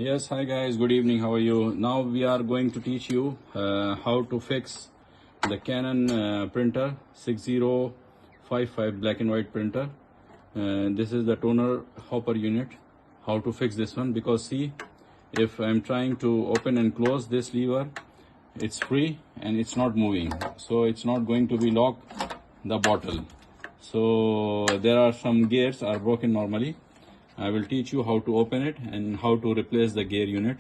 Yes, hi guys, good evening, how are you? Now we are going to teach you how to fix the Canon printer 6055 black and white printer. This is the toner hopper unit. How to fix this one, because see, if I'm trying to open and close this lever, it's free and it's not moving, so it's not going to be lock the bottle. So there are some gears are broken normally. I will teach you how to open it and how to replace the gear unit.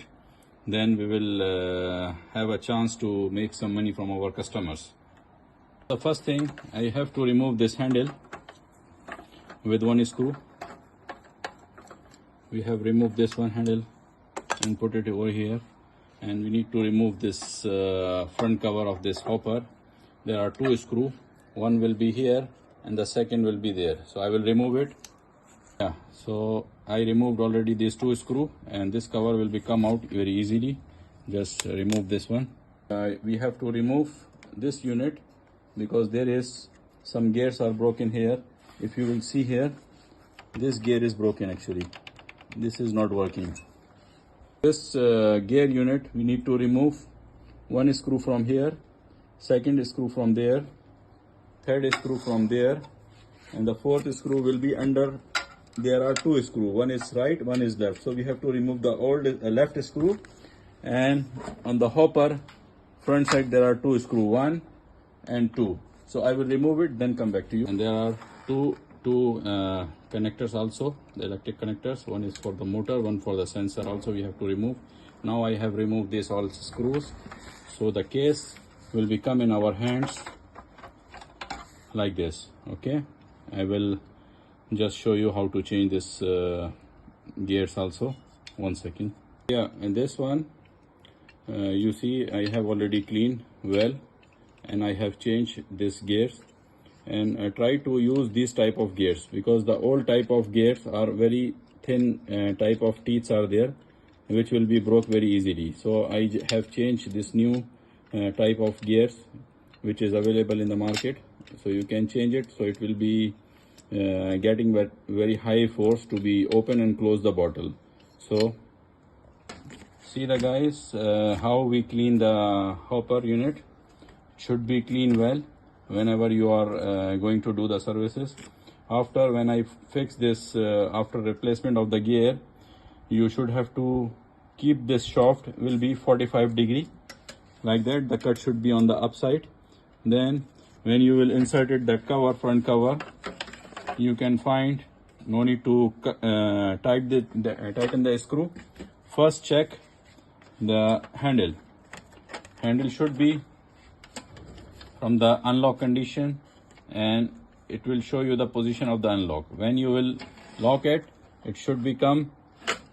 Then we will have a chance to make some money from our customers. The first thing, I have to remove this handle with one screw. We have removed this one handle and put it over here, and we need to remove this front cover of this hopper. There are two screws, one will be here and the second will be there, so I will remove it. Yeah, so I removed already these two screws, and this cover will be come out very easily. Just remove this one. We have to remove this unit because there is some gears are broken here. If you will see here, this gear is broken actually. This is not working. This gear unit, we need to remove one screw from here, second screw from there, third screw from there, and the fourth screw will be under. There are two screws, one is right, one is left, so we have to remove the old left screw. And on the hopper front side there are two screws, 1 and 2. So I will remove it, then come back to you. And there are two connectors also, the electric connectors. One is for the motor, one for the sensor also we have to remove. Now I have removed these all screws, so the case will become in our hands like this. Okay, I will just show you how to change this gears also. 1 second. Yeah, and this one you see I have already cleaned well, and I have changed this gears. And I try to use these type of gears because the old type of gears are very thin type of teeth are there, which will be broke very easily. So I have changed this new type of gears which is available in the market, so you can change it, so it will be getting very high force to be open and close the bottle. So see the guys, how we clean the hopper unit. Should be clean well whenever you are going to do the services. After when I fix this, after replacement of the gear, you should have to keep this shaft will be 45 degree like that. The cut should be on the upside. Then when you will insert it, that cover, front cover, you can find no need to tighten the screw. First check the handle. Handle should be from the unlock condition, and it will show you the position of the unlock. When you will lock it, it should become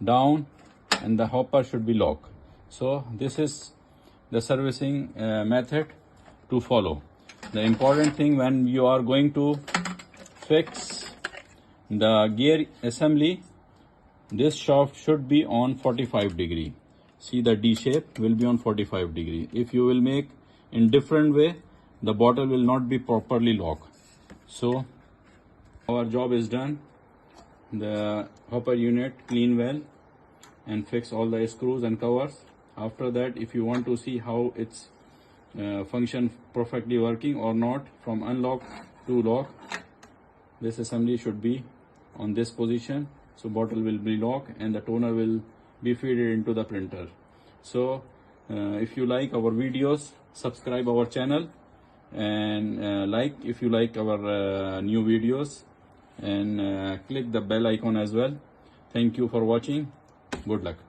down and the hopper should be locked. So this is the servicing method to follow. The important thing when you are going to fix the gear assembly, this shaft should be on 45 degree. See, the D shape will be on 45 degree. If you will make in different way, the bottle will not be properly locked. So our job is done. The hopper unit clean well and fix all the screws and covers. After that, if you want to see how its function perfectly working or not, from unlock to lock, this assembly should be on this position, so bottle will be locked and the toner will be fed into the printer. So if you like our videos, subscribe our channel, and like if you like our new videos, and click the bell icon as well. Thank you for watching. Good luck.